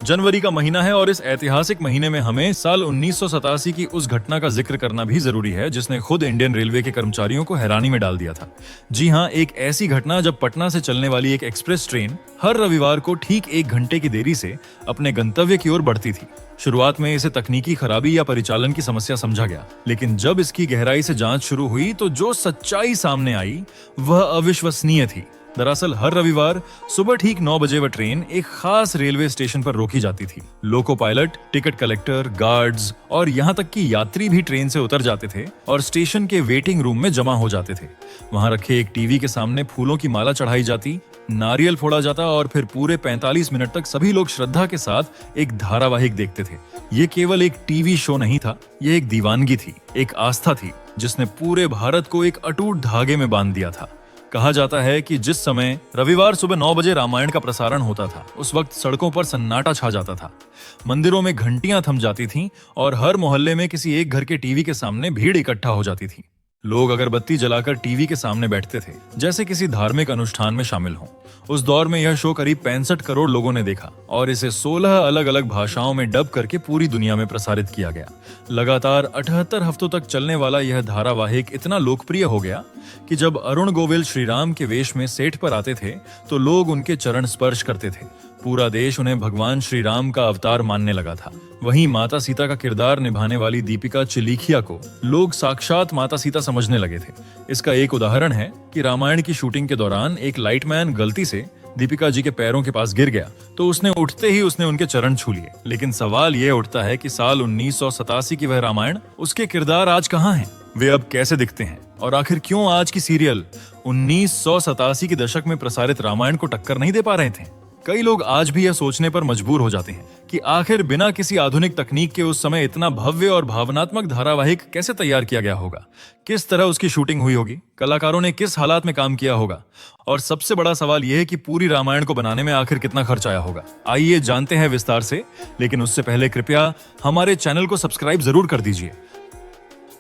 जनवरी का महीना है और इस ऐतिहासिक महीने में हमें साल 1987 की उस घटना का जिक्र करना भी जरूरी है जिसने खुद इंडियन रेलवे के कर्मचारियों को हैरानी में डाल दिया था। जी हाँ, एक ऐसी घटना जब पटना से चलने वाली एक एक्सप्रेस ट्रेन हर रविवार को ठीक 1 घंटे की देरी से अपने गंतव्य की ओर बढ़ती थी। शुरुआत में इसे तकनीकी खराबी या परिचालन की समस्या समझा गया, लेकिन जब इसकी गहराई से जांच शुरू हुई तो जो सच्चाई सामने आई वह अविश्वसनीय थी। दरअसल हर रविवार सुबह ठीक 9 बजे वह ट्रेन एक खास रेलवे स्टेशन पर रोकी जाती थी। Loco pilot, ticket collector, guards और यहाँ तक कि यात्री भी ट्रेन से उतर जाते थे और स्टेशन के वेटिंग रूम में जमा हो जाते थे। वहां रखे एक टीवी के सामने फूलों की माला चढ़ाई जाती, नारियल फोड़ा जाता और फिर पूरे 45 मिनट तक सभी लोग श्रद्धा के साथ एक धारावाहिक देखते थे। ये केवल एक टीवी शो नहीं था, ये एक दीवानगी थी, एक आस्था थी जिसने पूरे भारत को एक अटूट धागे में बांध दिया था। कहा जाता है कि जिस समय रविवार सुबह 9 बजे रामायण का प्रसारण होता था, उस वक्त सड़कों पर सन्नाटा छा जाता था। मंदिरों में घंटियां थम जाती थीं और हर मोहल्ले में किसी एक घर के टीवी के सामने भीड़ इकट्ठा हो जाती थी। लोग अगरबत्ती जलाकर टीवी के सामने बैठते थे, जैसे किसी धार्मिक अनुष्ठान में शामिल हों। उस दौर में यह शो करीब 65 करोड़ लोगों ने देखा और इसे 16 अलग अलग भाषाओं में डब करके पूरी दुनिया में प्रसारित किया गया। लगातार 78 हफ्तों तक चलने वाला यह धारावाहिक इतना लोकप्रिय हो गया कि जब अरुण गोविल श्रीराम के वेश में सेट पर आते थे तो लोग उनके चरण स्पर्श करते थे। पूरा देश उन्हें भगवान श्री राम का अवतार मानने लगा था। वहीं माता सीता का किरदार निभाने वाली दीपिका चिलीखिया को लोग साक्षात माता सीता समझने लगे थे। इसका एक उदाहरण है कि रामायण की शूटिंग के दौरान एक लाइटमैन गलती से दीपिका जी के पैरों के पास गिर गया तो उसने उठते ही उसने उनके चरण छू लिए। लेकिन सवाल ये उठता है कि साल 1987 की वह रामायण, उसके किरदार आज कहाँ हैं? वे अब कैसे दिखते हैं? और आखिर क्यों आज की सीरियल 1987 के दशक में प्रसारित रामायण को टक्कर नहीं दे पा रहे थे? कई लोग आज भी यह सोचने पर मजबूर हो जाते हैं कि आखिर बिना किसी आधुनिक तकनीक के उस समय इतना भव्य और भावनात्मक धारावाहिक कैसे तैयार किया गया होगा, किस तरह उसकी शूटिंग हुई होगी, कलाकारों ने किस हालात में काम किया होगा, और सबसे बड़ा सवाल यह है कि पूरी रामायण को बनाने में आखिर कितना खर्च आया होगा। आइए जानते हैं विस्तार से, लेकिन उससे पहले कृपया हमारे चैनल को सब्सक्राइब जरूर कर दीजिए।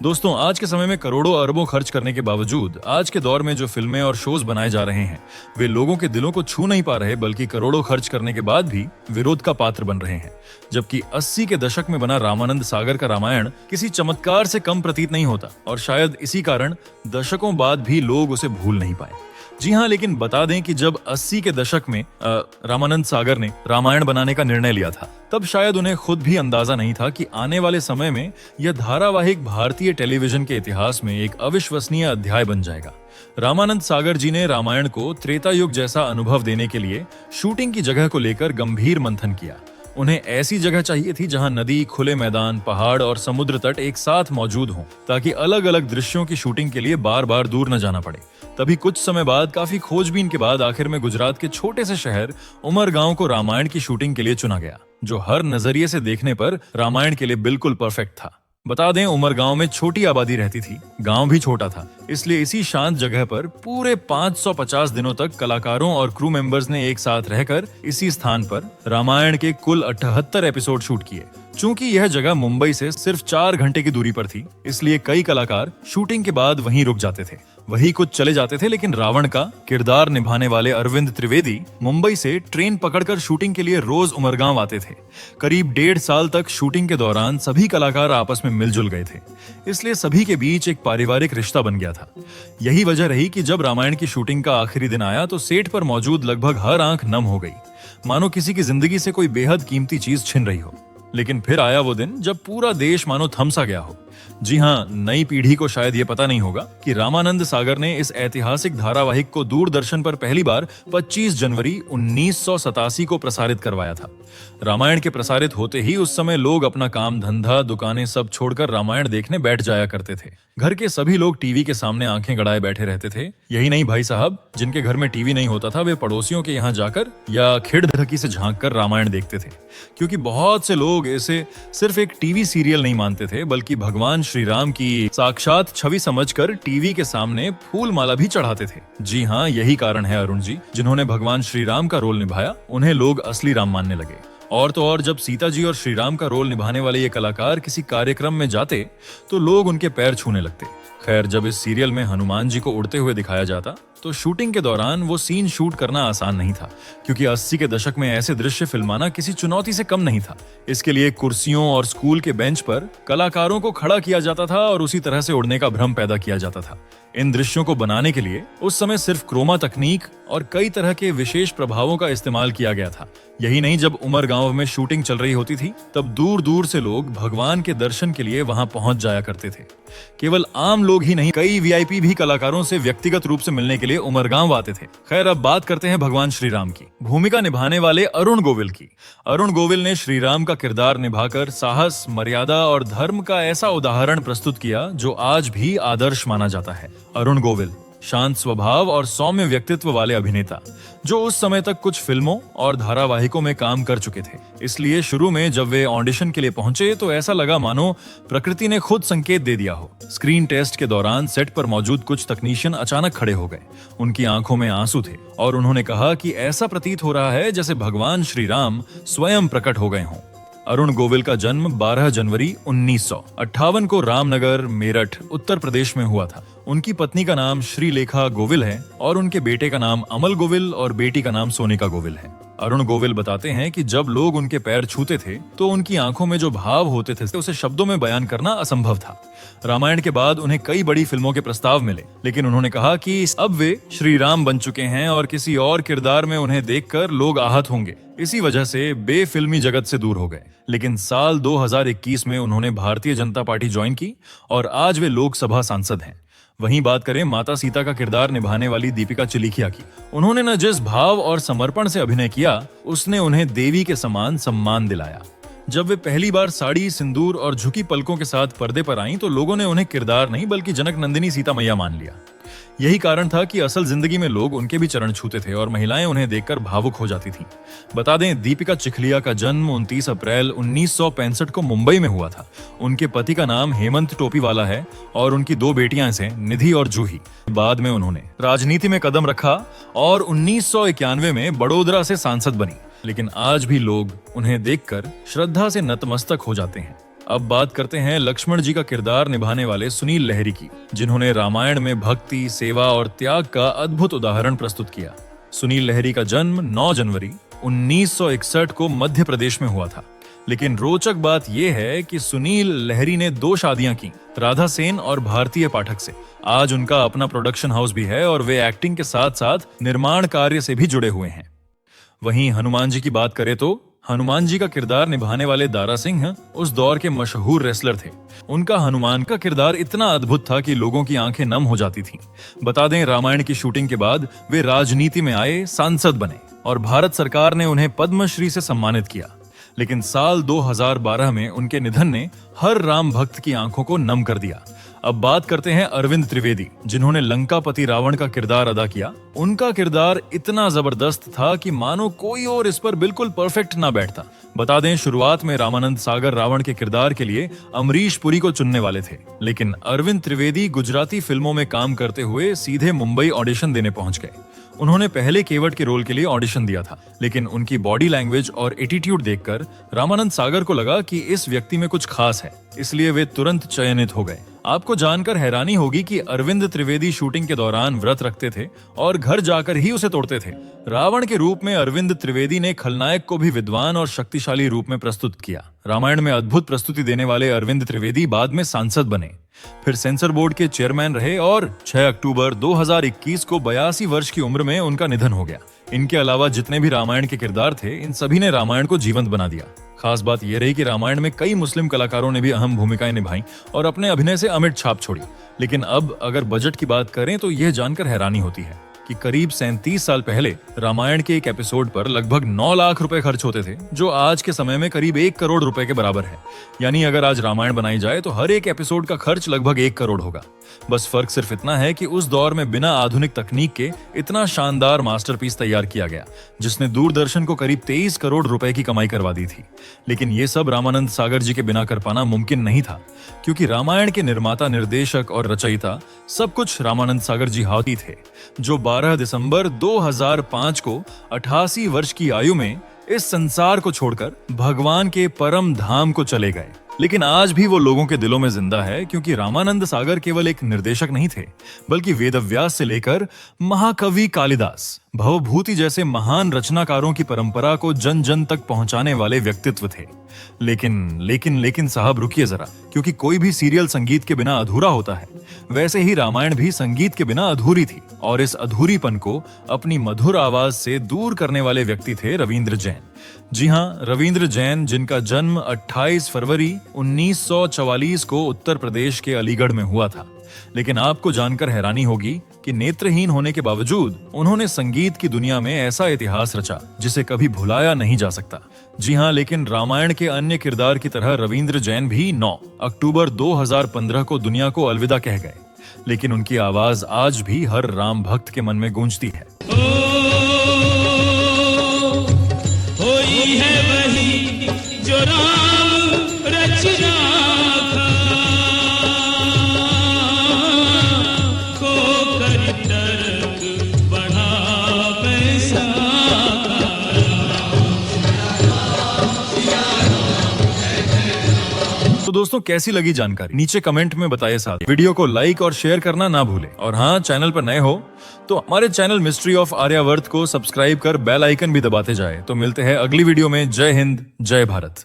दोस्तों, आज के समय में करोड़ों अरबों खर्च करने के बावजूद आज के दौर में जो फिल्में और शोज बनाए जा रहे हैं वे लोगों के दिलों को छू नहीं पा रहे, बल्कि करोड़ों खर्च करने के बाद भी विरोध का पात्र बन रहे हैं। जबकि 80 के दशक में बना रामानंद सागर का रामायण किसी चमत्कार से कम प्रतीत नहीं होता और शायद इसी कारण दशकों बाद भी लोग उसे भूल नहीं पाए। जी हाँ, लेकिन बता दें कि जब 80 के दशक में रामानंद सागर ने रामायण बनाने का निर्णय लिया था, तब शायद उन्हें खुद भी अंदाजा नहीं था कि आने वाले समय में यह धारावाहिक भारतीय टेलीविजन के इतिहास में एक अविश्वसनीय अध्याय बन जाएगा। रामानंद सागर जी ने रामायण को त्रेता युग जैसा अनुभव देने के लिए शूटिंग की जगह को लेकर गंभीर मंथन किया। उन्हें ऐसी जगह चाहिए थी जहां नदी, खुले मैदान, पहाड़ और समुद्र तट एक साथ मौजूद हों, ताकि अलग अलग दृश्यों की शूटिंग के लिए बार बार दूर न जाना पड़े। तभी कुछ समय बाद, काफी खोजबीन के बाद, आखिर में गुजरात के छोटे से शहर उमरगांव को रामायण की शूटिंग के लिए चुना गया, जो हर नजरिए से देखने पर रामायण के लिए बिल्कुल परफेक्ट था। बता दें, उमरगांव में छोटी आबादी रहती थी, गांव भी छोटा था, इसलिए इसी शांत जगह पर पूरे 550 दिनों तक कलाकारों और क्रू मेंबर्स ने एक साथ रहकर इसी स्थान पर रामायण के कुल 78 एपिसोड शूट किए। चूंकि यह जगह मुंबई से सिर्फ 4 घंटे की दूरी पर थी, इसलिए कई कलाकार शूटिंग के बाद वहीं रुक जाते थे। वही कुछ चले जाते थे, लेकिन रावण का किरदार निभाने वाले अरविंद त्रिवेदी मुंबई से ट्रेन पकड़कर शूटिंग के लिए रोज उमरगांव आते थे। करीब 1.5 साल तक शूटिंग के दौरान सभी कलाकार आपस में मिलजुल गए थे, इसलिए सभी के बीच एक पारिवारिक रिश्ता बन गया था। यही वजह रही कि जब रामायण की शूटिंग का आखिरी दिन आया तो सेट पर मौजूद लगभग हर आंख नम हो गई, मानो किसी की जिंदगी से कोई बेहद कीमती चीज छिन रही हो। लेकिन फिर आया वो दिन जब पूरा देश मानो थम सा गया हो। जी हाँ, नई पीढ़ी को शायद ये पता नहीं होगा कि रामानंद सागर ने इस ऐतिहासिक धारावाहिक को दूरदर्शन पर पहली बार 25 जनवरी 1987 को प्रसारित करवाया था। रामायण के प्रसारित होते ही उस समय लोग अपना काम धंधा, दुकानें सब छोड़कर रामायण देखने बैठ जाया करते थे। घर के सभी लोग टीवी के सामने आंखें गड़ाए बैठे रहते थे। यही नहीं भाई साहब, जिनके घर में टीवी नहीं होता था वे पड़ोसियों के यहाँ जाकर या खिड़धकी से झांक कर रामायण देखते थे, क्योंकि बहुत से लोग इसे सिर्फ एक टीवी सीरियल नहीं मानते थे, बल्कि भगवान श्री राम की साक्षात छवि समझकर टीवी के सामने फूल माला भी चढ़ाते थे। जी हाँ, यही कारण है अरुण जी, जिन्होंने भगवान श्री राम का रोल निभाया, उन्हें लोग असली राम मानने लगे। और तो और जब सीता जी और श्री राम का रोल निभाने वाले ये कलाकार किसी कार्यक्रम में जाते तो लोग उनके पैर छूने लगते। खैर, जब इस सीरियल में हनुमान जी को उड़ते हुए दिखाया जाता तो शूटिंग के दौरान वो सीन शूट करना आसान नहीं था, क्योंकि 80 के दशक में ऐसे दृश्य फिल्माना किसी चुनौती से कम नहीं था। इसके लिए कुर्सियों और स्कूल के बेंच पर कलाकारों को खड़ा किया जाता था और उसी तरह से उड़ने का भ्रम पैदा किया जाता था। इन दृश्यों को बनाने के लिए उस समय सिर्फ क्रोमा तकनीक और कई तरह के विशेष प्रभावों का इस्तेमाल किया गया था। यही नहीं, जब उमर गांव में शूटिंग चल रही होती थी तब दूर दूर से लोग भगवान के दर्शन के लिए वहां पहुंच जाया करते थे। केवल आम लोग ही नहीं, कई वीआईपी भी कलाकारों से व्यक्तिगत रूप से मिलने के लिए उमरगांव आते थे। खैर, अब बात करते हैं भगवान श्री राम की, भूमिका निभाने वाले अरुण गोविल की। अरुण गोविल ने श्री राम का किरदार निभाकर साहस, मर्यादा और धर्म का ऐसा उदाहरण प्रस्तुत किया जो आज भी आदर्श माना जाता है। अरुण गोविल शांत स्वभाव और सौम्य व्यक्तित्व वाले अभिनेता, जो उस समय तक कुछ फिल्मों और धारावाहिकों में काम कर चुके थे। इसलिए शुरू में जब वे ऑडिशन के लिए पहुंचे तो ऐसा लगा मानो प्रकृति ने खुद संकेत दे दिया हो। स्क्रीन टेस्ट के दौरान सेट पर मौजूद कुछ तकनीशियन अचानक खड़े हो गए। उनकी आंखों में आंसू थे और उन्होंने कहा कि ऐसा प्रतीत हो रहा है जैसे भगवान श्री राम स्वयं प्रकट हो गए हों। अरुण गोविल का जन्म 12 जनवरी 1958 को रामनगर, मेरठ, उत्तर प्रदेश में हुआ था। उनकी पत्नी का नाम श्रीलेखा गोविल है और उनके बेटे का नाम अमल गोविल और बेटी का नाम सोनिका गोविल है। अरुण गोविल बताते हैं कि जब लोग उनके पैर छूते थे तो उनकी आंखों में जो भाव होते थे उसे शब्दों में बयान करना असंभव था। रामायण के बाद उन्हें कई बड़ी फिल्मों के प्रस्ताव मिले, लेकिन उन्होंने कहा कि अब वे श्री राम बन चुके हैं और किसी और किरदार में उन्हें देखकर लोग आहत होंगे। इसी वजह से वे फिल्मी जगत से दूर हो गए। लेकिन साल 2021 में उन्होंने भारतीय जनता पार्टी ज्वाइन की और आज वे लोकसभा सांसद हैं। वहीं बात करें माता सीता का किरदार निभाने वाली दीपिका चिलीखिया की, उन्होंने न जिस भाव और समर्पण से अभिनय किया, उसने उन्हें देवी के समान सम्मान दिलाया। जब वे पहली बार साड़ी, सिंदूर और झुकी पलकों के साथ पर्दे पर आईं तो लोगों ने उन्हें किरदार नहीं बल्कि जनक नंदिनी सीता मैया मान लिया। यही कारण था कि असल जिंदगी में लोग उनके भी चरण छूते थे और महिलाएं उन्हें देखकर भावुक हो जाती थीं। बता दें, दीपिका चिखलिया का जन्म 29 अप्रैल 1965 को मुंबई में हुआ था। उनके पति का नाम हेमंत टोपीवाला है और उनकी 2 बेटियां हैं, निधि और जूही। बाद में उन्होंने राजनीति में कदम रखा और 1991 में बड़ोदरा से सांसद बनी। लेकिन आज भी लोग उन्हें देखकर श्रद्धा से नतमस्तक हो जाते हैं। अब बात करते हैं लक्ष्मण जी का किरदार निभाने वाले सुनील लहरी की, जिन्होंने रामायण में भक्ति, सेवा और त्याग का अद्भुत उदाहरण प्रस्तुत किया। सुनील लहरी का जन्म 9 जनवरी 1961 को मध्य प्रदेश में हुआ था। लेकिन रोचक बात यह है कि सुनील लहरी ने 2 शादियां की, राधा सेन और भारतीय पाठक से। आज उनका अपना प्रोडक्शन हाउस भी है और वे एक्टिंग के साथ साथ निर्माण कार्य से भी जुड़े हुए हैं। वहीं हनुमान जी की बात करें तो हनुमान जी का किरदार निभाने वाले दारा सिंह उस दौर के मशहूर रेसलर थे। उनका हनुमान का किरदार इतना अद्भुत था कि लोगों की आंखें नम हो जाती थीं। बता दें, रामायण की शूटिंग के बाद वे राजनीति में आए, सांसद बने और भारत सरकार ने उन्हें पद्मश्री से सम्मानित किया। लेकिन साल 2012 में उनके निधन ने हर राम भक्त की आंखों को नम कर दिया। अब बात करते हैं अरविंद त्रिवेदी, जिन्होंने लंकापति रावण का किरदार अदा किया। उनका किरदार इतना जबरदस्त था कि मानो कोई और इस पर बिल्कुल परफेक्ट ना बैठता। बता दें, शुरुआत में रामानंद सागर रावण के किरदार के लिए अमरीश पुरी को चुनने वाले थे, लेकिन अरविंद त्रिवेदी गुजराती फिल्मों में काम करते हुए सीधे मुंबई ऑडिशन देने पहुंच गए। उन्होंने पहले केवट के रोल के लिए ऑडिशन दिया था, लेकिन उनकी बॉडी लैंग्वेज और एटीट्यूड देखकर रामानंद सागर को लगा कि इस व्यक्ति में कुछ खास है, इसलिए वे तुरंत चयनित हो गए। आपको जानकर हैरानी होगी कि अरविंद त्रिवेदी शूटिंग के दौरान व्रत रखते थे और घर जाकर ही उसे तोड़ते थे। रावण के रूप में अरविंद त्रिवेदी ने खलनायक को भी विद्वान और शक्तिशाली रूप में प्रस्तुत किया। रामायण में अद्भुत प्रस्तुति देने वाले अरविंद त्रिवेदी बाद में सांसद बने, फिर सेंसर बोर्ड के चेयरमैन रहे और 6 अक्टूबर 2021 को 82 वर्ष की उम्र में उनका निधन हो गया। इनके अलावा जितने भी रामायण के किरदार थे, इन सभी ने रामायण को जीवंत बना दिया। खास बात यह रही कि रामायण में कई मुस्लिम कलाकारों ने भी अहम भूमिकाएं निभाई और अपने अभिनय से अमिट छाप छोड़ी। लेकिन अब अगर बजट की बात करें तो यह जानकर हैरानी होती है कि करीब 37 साल पहले रामायण के एक एपिसोड पर लगभग 9 लाख रुपए खर्च होते थे, जो आज के समय में करीब 1 करोड़ रुपए के बराबर है। यानी अगर आज रामायण बनाई जाए तो हर एक एपिसोड का खर्च लगभग 1 करोड़ होगा। बस फर्क सिर्फ इतना है कि उस दौर में बिना आधुनिक तकनीक के इतना शानदार मास्टरपीस तैयार किया गया, जिसने दूरदर्शन को करीब 23 करोड़ रुपए की कमाई करवा दी थी। लेकिन ये सब रामानंद सागर जी के बिना कर पाना मुमकिन नहीं था, क्योंकि रामायण के निर्माता, निर्देशक और रचयिता सब कुछ रामानंद सागर जी हाथी थे, जो 12 दिसंबर 2005 को 88 वर्ष की आयु में इस संसार को छोड़कर भगवान के परम धाम को चले गए। लेकिन आज भी वो लोगों के दिलों में जिंदा है, क्योंकि रामानंद सागर केवल एक निर्देशक नहीं थे, बल्कि वेदव्यास से लेकर महाकवि कालिदास, भवभूति जैसे महान रचनाकारों की परंपरा को जन जन तक पहुंचाने वाले व्यक्तित्व थे। लेकिन साहब रुकिए जरा, क्योंकि कोई भी सीरियल संगीत के बिना अधूरा होता है, वैसे ही रामायण भी संगीत के बिना अधूरी थी। और इस अधूरीपन को अपनी मधुर आवाज से दूर करने वाले व्यक्ति थे रविंद्र जैन। जी हाँ, रविंद्र जैन, जिनका जन्म 28 फरवरी 1944 को उत्तर प्रदेश के अलीगढ़ में हुआ था। लेकिन आपको जानकर हैरानी होगी कि नेत्रहीन होने के बावजूद उन्होंने संगीत की दुनिया में ऐसा इतिहास रचा जिसे कभी भुलाया नहीं जा सकता। जी हाँ, लेकिन रामायण के अन्य किरदार की तरह रविंद्र जैन भी 9 अक्टूबर 2015 को दुनिया को अलविदा कह गए। लेकिन उनकी आवाज आज भी हर राम भक्त के मन में गूंजती है। होई है वही जो राम रच राखा, को कर तर्क बढ़ावे साका। तो दोस्तों, कैसी लगी जानकारी नीचे कमेंट में बताइए। साथ वीडियो को लाइक और शेयर करना ना भूलें। और हाँ, चैनल पर नए हो तो हमारे चैनल मिस्ट्री ऑफ आर्यावर्त को सब्सक्राइब कर बेल आइकन भी दबाते जाए। तो मिलते हैं अगली वीडियो में। जय हिंद, जय भारत।